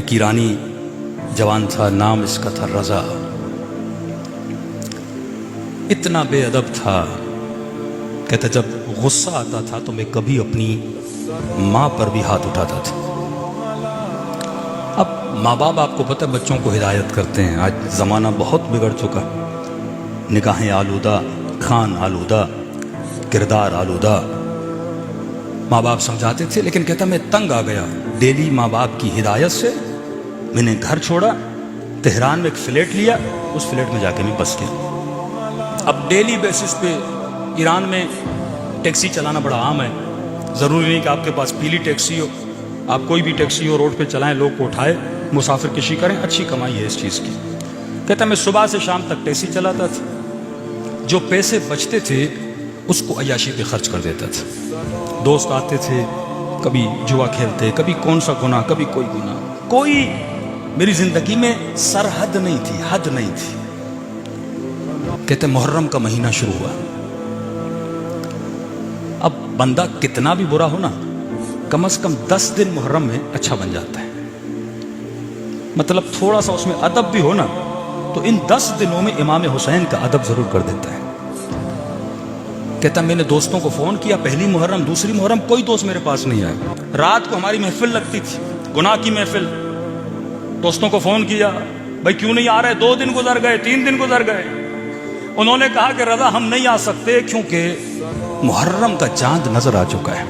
एक ईरानी जवान था, नाम इसका था रज़ा। इतना बेअदब था, कहता जब गुस्सा आता था तो मैं कभी अपनी माँ पर भी हाथ उठाता था। अब माँ बाप आपको पता है बच्चों को हिदायत करते हैं। आज ज़माना बहुत बिगड़ चुका, निगाहें आलूदा, खान आलूदा, किरदार आलूदा। माँ बाप समझाते थे, लेकिन कहता मैं तंग आ गया डेली माँ बाप की हिदायत से। मैंने घर छोड़ा, तेहरान में एक फ्लैट लिया, उस फ्लैट में जाके मैं बस गया। अब डेली बेसिस पे ईरान में टैक्सी चलाना बड़ा आम है। ज़रूरी नहीं कि आपके पास पीली टैक्सी हो, आप कोई भी टैक्सी हो रोड पे चलाएं, लोग को उठाए, मुसाफिर कशी करें, अच्छी कमाई है इस चीज़ की। कहता मैं सुबह से शाम तक टैक्सी चलाता था, जो पैसे बचते थे उसको अय्याशी पे खर्च कर देता था। दोस्त आते थे, कभी जुआ खेलते, कभी कौन सा गुनाह, कभी कोई गुनाह। कोई मेरी ज़िंदगी में सरहद नहीं थी, हद नहीं थी। कहते मुहर्रम का महीना शुरू हुआ। अब बंदा कितना भी बुरा हो ना, कम से कम 10 दिन मुहर्रम में अच्छा बन जाता है। मतलब थोड़ा सा उसमें अदब भी हो ना, तो इन 10 दिनों में इमाम हुसैन का अदब जरूर कर देता है। कहता मैंने दोस्तों को फोन किया, पहली मुहर्रम, दूसरी मुहर्रम, कोई दोस्त मेरे पास नहीं आया। रात को हमारी महफिल लगती थी, गुनाह की महफिल। दोस्तों को फोन किया, भाई क्यों नहीं आ रहे? 2 दिन गुजर गए, 3 दिन गुजर गए। उन्होंने कहा कि रज़ा हम नहीं आ सकते क्योंकि मुहर्रम का चांद नजर आ चुका है।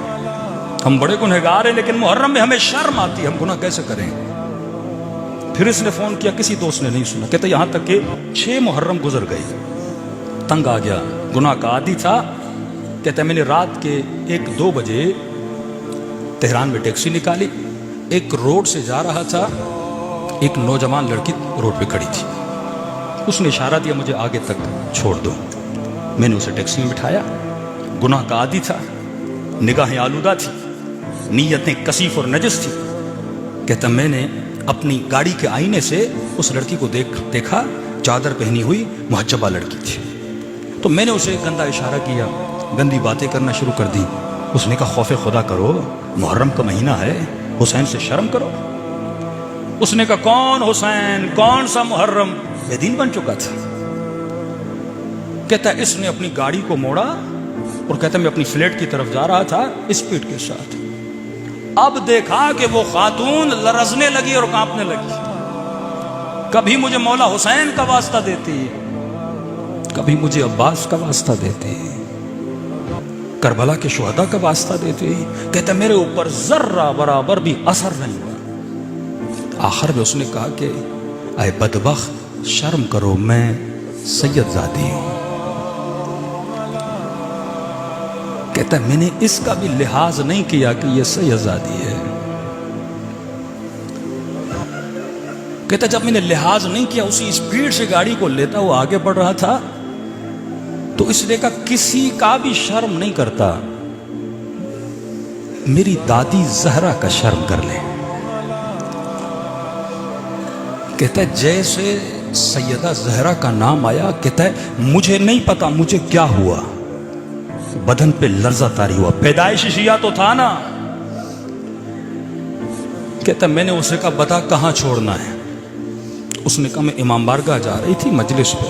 हम बड़े गुनहगार हैं, लेकिन मुहर्रम में हमें शर्म आती है, हम गुनाह कैसे करें? फिर इसने फोन किया, किसी दोस्त ने नहीं सुना। कहते यहां तक कि 6 मुहर्रम गुजर गए, तंग आ गया, गुनाह का आदी था। कहते मैंने रात के 1-2 बजे तेहरान में टैक्सी निकाली, एक रोड से जा रहा था, एक नौजवान लड़की रोड पे खड़ी थी। उसने इशारा दिया मुझे आगे तक छोड़ दो। मैंने उसे टैक्सी में बिठाया। गुनाह का आदी था, निगाहें आलूदा थी, नीयतें कसीफ और नजस थी। कहता मैंने अपनी गाड़ी के आईने से उस लड़की को देखा, चादर पहनी हुई मुहज्जबा लड़की थी। तो मैंने उसे गंदा इशारा किया, गंदी बातें करना शुरू कर दी। उसने कहा खौफे खुदा करो, मुहर्रम का महीना है, हुसैन से शर्म करो। उसने कहा कौन हुसैन, कौन सा मुहर्रम? बेदीन बन चुका था। कहता इसने अपनी गाड़ी को मोड़ा और कहता मैं अपनी फ्लैट की तरफ जा रहा था स्पीड के साथ। अब देखा कि वो खातून लरजने लगी और कांपने लगी। कभी मुझे मौला हुसैन का वास्ता देती, कभी मुझे अब्बास का वास्ता देती, करबला के शुहदा का वास्ता देती। कहता मेरे ऊपर जर्रा बराबर भी असर नहीं हुआ। आखिर में उसने कहा कि ऐ बदबख्त शर्म करो, मैं सैयदजादी हूं। कहता मैंने इसका भी लिहाज नहीं किया कि यह सैयदजादी है। कहता जब मैंने लिहाज नहीं किया, उसी स्पीड से गाड़ी को लेता वो आगे बढ़ रहा था, तो इसलिए का किसी का भी शर्म नहीं करता, मेरी दादी जहरा का शर्म कर ले। कहता है जैसे सैयदा जहरा का नाम आया, कहता है मुझे नहीं पता मुझे क्या हुआ, बदन पे लर्जा तारी हुआ। पैदाइशी शिया तो था ना। कहता मैंने उसे कहा बता कहां छोड़ना है? उसने कहा मैं इमाम बारगाह जा रही थी मजलिस पे,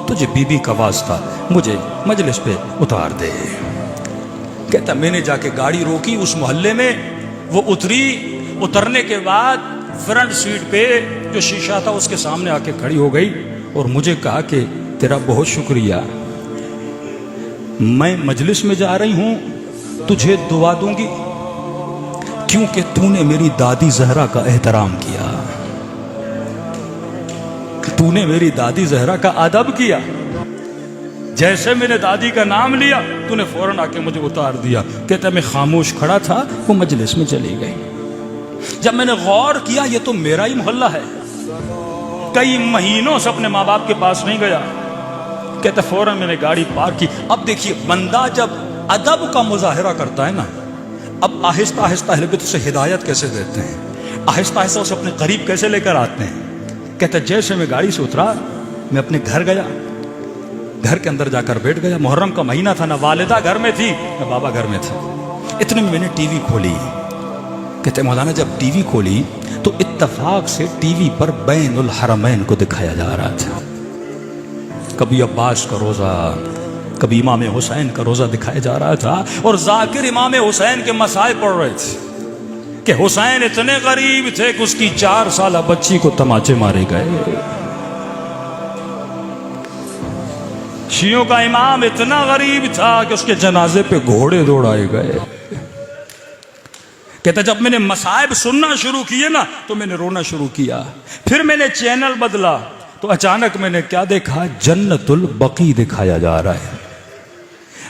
तुझे बीबी का वास्ता मुझे मजलिस पे उतार दे। कहता मैंने जाके गाड़ी रोकी उस मोहल्ले में, वो उतरी। उतरने के बाद फ्रंट सीट पे जो शीशा था उसके सामने आके खड़ी हो गई और मुझे कहा कि तेरा बहुत शुक्रिया, मैं मजलिस में जा रही हूं, तुझे दुआ दूंगी क्योंकि तूने मेरी दादी जहरा का एहतराम किया, तूने मेरी दादी जहरा का अदब किया। जैसे मैंने दादी का नाम लिया तूने फौरन आके मुझे उतार दिया। कहता मैं खामोश खड़ा था, वो मजलिस में चली गई। जब मैंने गौर किया ये तो मेरा ही मोहल्ला है, कई महीनों से अपने माँ बाप के पास नहीं गया। कहता फौरन मैंने गाड़ी पार्क की। अब देखिए बंदा जब अदब का मुजाहिरा करता है ना, अब आहिस्ता आहिस्ता अहले बिदअत से हिदायत कैसे देते हैं, आहिस्ता आहिस्ता उसे अपने करीब कैसे लेकर आते हैं। कहता जैसे मैं गाड़ी से उतरा मैं अपने घर गया, घर के अंदर जाकर बैठ गया। मुहर्रम का महीना था, ना वालिदा घर में थी ना बाबा घर में था। इतने में मैंने टीवी खोली। कहते मौलाना जब टीवी खोली तो इत्तफाक से टीवी पर बैनुल हरमैन को दिखाया जा रहा था। कभी अब्बास का रोजा, कभी इमाम हुसैन का रोजा दिखाया जा रहा था, और जाकिर इमाम हुसैन के मसाए पढ़ रहे थे कि हुसैन इतने गरीब थे कि उसकी 4 साल बच्ची को तमाचे मारे गए। शियों का इमाम इतना गरीब था कि उसके जनाजे पे घोड़े दौड़ाए गए। कहता जब मैंने मसाइब सुनना शुरू किए ना तो मैंने रोना शुरू किया। फिर मैंने चैनल बदला तो अचानक मैंने क्या देखा, जन्नतुल बकी दिखाया जा रहा है,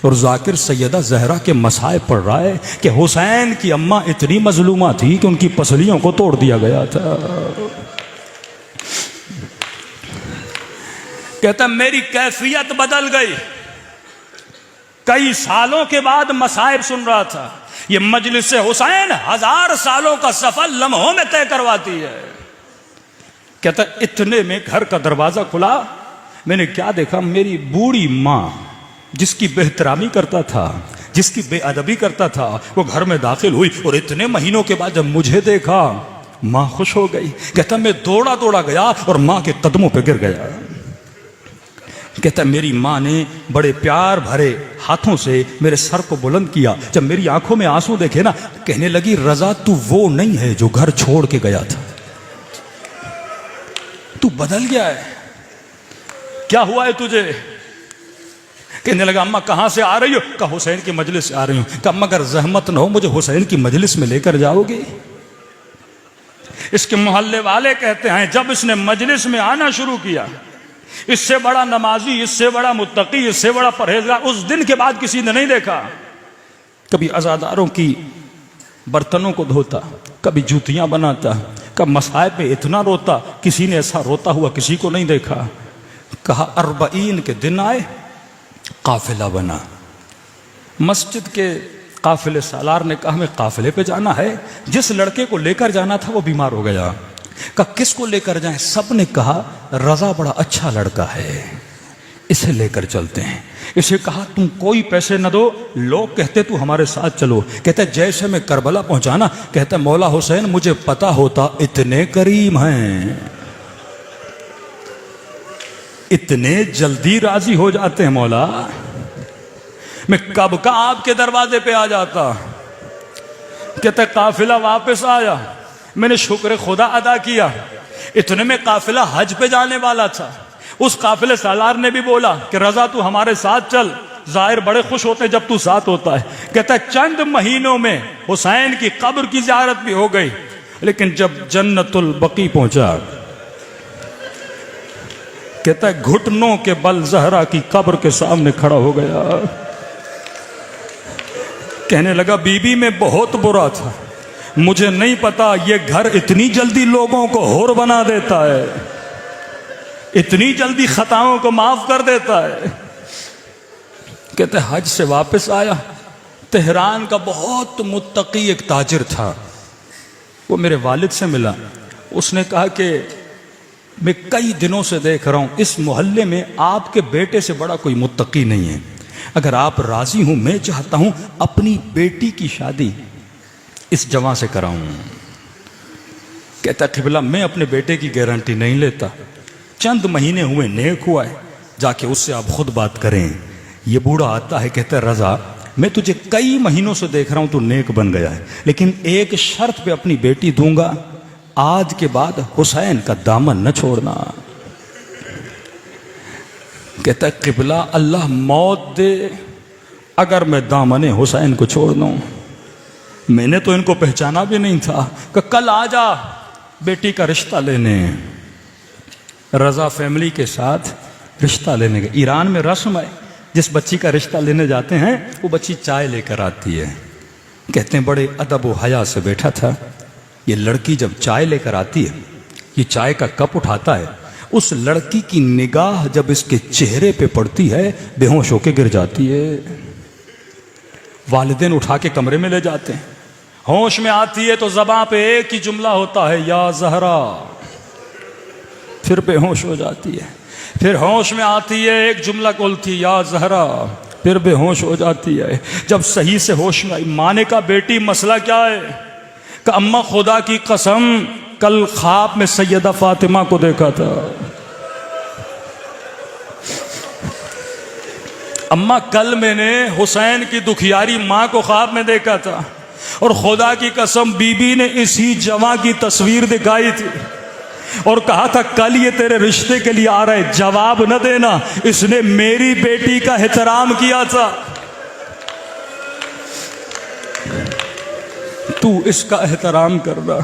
और जाकिर सैयदा जहरा के मसाइब पढ़ रहा है कि हुसैन की अम्मा इतनी मजलूमा थी कि उनकी पसलियों को तोड़ दिया गया था। कहता मेरी कैफियत बदल गई। कई सालों के बाद मसाइब सुन रहा था। ये मजलिस हुसैन 1000 सालों का सफर लम्हों में तय करवाती है। कहता इतने में घर का दरवाजा खुला, मैंने क्या देखा, मेरी बूढ़ी माँ जिसकी बेहतरामी करता था, जिसकी बेअदबी करता था, वो घर में दाखिल हुई, और इतने महीनों के बाद जब मुझे देखा माँ खुश हो गई। कहता मैं दौड़ा दौड़ा गया और माँ के कदमों पे गिर गया। कहता मेरी माँ ने बड़े प्यार भरे हाथों से मेरे सर को बुलंद किया। जब मेरी आंखों में आंसू देखे ना, कहने लगी रजा तू वो नहीं है जो घर छोड़ के गया था, तू बदल गया है, क्या हुआ है तुझे। कहने लगा अम्मा कहां से आ रही हो, कहा हुसैन की मजलिस से आ रही हूं। कहा अम्मा अगर जहमत न हो मुझे हुसैन की मजलिस में लेकर जाओगे। इसके मोहल्ले वाले कहते हैं जब इसने मजलिस में आना शुरू किया, इससे बड़ा नमाजी, इससे बड़ा मुत्तकी, इससे बड़ा परहेजगार उस दिन के बाद किसी ने नहीं देखा। कभी अज़ादारों की बर्तनों को धोता, कभी जूतियां बनाता, कभी मसाइब पे इतना रोता, किसी ने ऐसा रोता हुआ किसी को नहीं देखा। कहा 40 के दिन आए, काफिला बना। मस्जिद के काफिले सालार ने कहा हमें काफिले पे जाना है। जिस लड़के को लेकर जाना था वो बीमार हो गया। कहा किसको लेकर जाएं? सब ने कहा रजा बड़ा अच्छा लड़का है, इसे लेकर चलते हैं। इसे कहा तुम कोई पैसे न दो, लोग कहते तू हमारे साथ चलो। कहते जैसे मैं करबला पहुंचाना, कहते मौला हुसैन मुझे पता होता इतने करीम हैं, इतने जल्दी राजी हो जाते हैं मौला, मैं कब का आपके दरवाजे पे आ जाता। कहते काफिला वापस आया, मैंने शुक्र खुदा अदा किया। इतने में काफिला हज पे जाने वाला था। उस काफिले सालार ने भी बोला कि रजा तू हमारे साथ चल, जाहिर बड़े खुश होते हैं जब तू साथ होता है। कहता है चंद महीनों में हुसैन की कब्र की ज़ियारत भी हो गई, लेकिन जब जन्नतुल बकी पहुंचा, कहता है घुटनों के बल जहरा की कब्र के सामने खड़ा हो गया। कहने लगा बीबी में बहुत बुरा था, मुझे नहीं पता ये घर इतनी जल्दी लोगों को होर बना देता है, इतनी जल्दी खताओं को माफ कर देता है। कहते हज से वापस आया, तेहरान का बहुत मुत्तकी एक ताजिर था, वो मेरे वालिद से मिला। उसने कहा कि मैं कई दिनों से देख रहा हूं इस मोहल्ले में आपके बेटे से बड़ा कोई मुत्तकी नहीं है। अगर आप राजी हूं, मैं चाहता हूं अपनी बेटी की शादी इस जवां से कराऊं। कहता क़िबला मैं अपने बेटे की गारंटी नहीं लेता, चंद महीने हुए, नेक हुआ है, जाके उससे आप खुद बात करें। ये बूढ़ा आता है, कहता है रजा मैं तुझे कई महीनों से देख रहा हूं, तू नेक बन गया है, लेकिन एक शर्त पे अपनी बेटी दूंगा, आज के बाद हुसैन का दामन न छोड़ना। कहता है क़िबला अल्लाह मौत दे अगर मैं दामन हुसैन को छोड़ दूं। मैंने तो इनको पहचाना भी नहीं था कि कल आ जा बेटी का रिश्ता लेने। रजा फैमिली के साथ रिश्ता लेने गए। ईरान में रस्म है, जिस बच्ची का रिश्ता लेने जाते हैं वो बच्ची चाय लेकर आती है। कहते हैं बड़े अदब व हया से बैठा था। ये लड़की जब चाय लेकर आती है, ये चाय का कप उठाता है, उस लड़की की निगाह जब इसके चेहरे पे पड़ती है बेहोश होके गिर जाती है। वालिदैन उठा के कमरे में ले जाते हैं। होश में आती है तो ज़बां पे एक ही जुमला होता है या ज़हरा, फिर बेहोश हो जाती है। फिर होश में आती है, एक जुमला बोलती या ज़हरा, फिर बेहोश हो जाती है। जब सही से होश में आई, माँ ने कहा बेटी मसला क्या है? कि अम्मा खुदा की कसम कल ख्वाब में सैयदा फातिमा को देखा था। अम्मा कल मैंने हुसैन की दुखियारी माँ को ख्वाब में देखा था, और खुदा की कसम बीबी ने इसी जवां की तस्वीर दिखाई थी और कहा था कल ये तेरे रिश्ते के लिए आ रहे, जवाब न देना, इसने मेरी बेटी का एहतराम किया था, तू इसका एहतराम करना।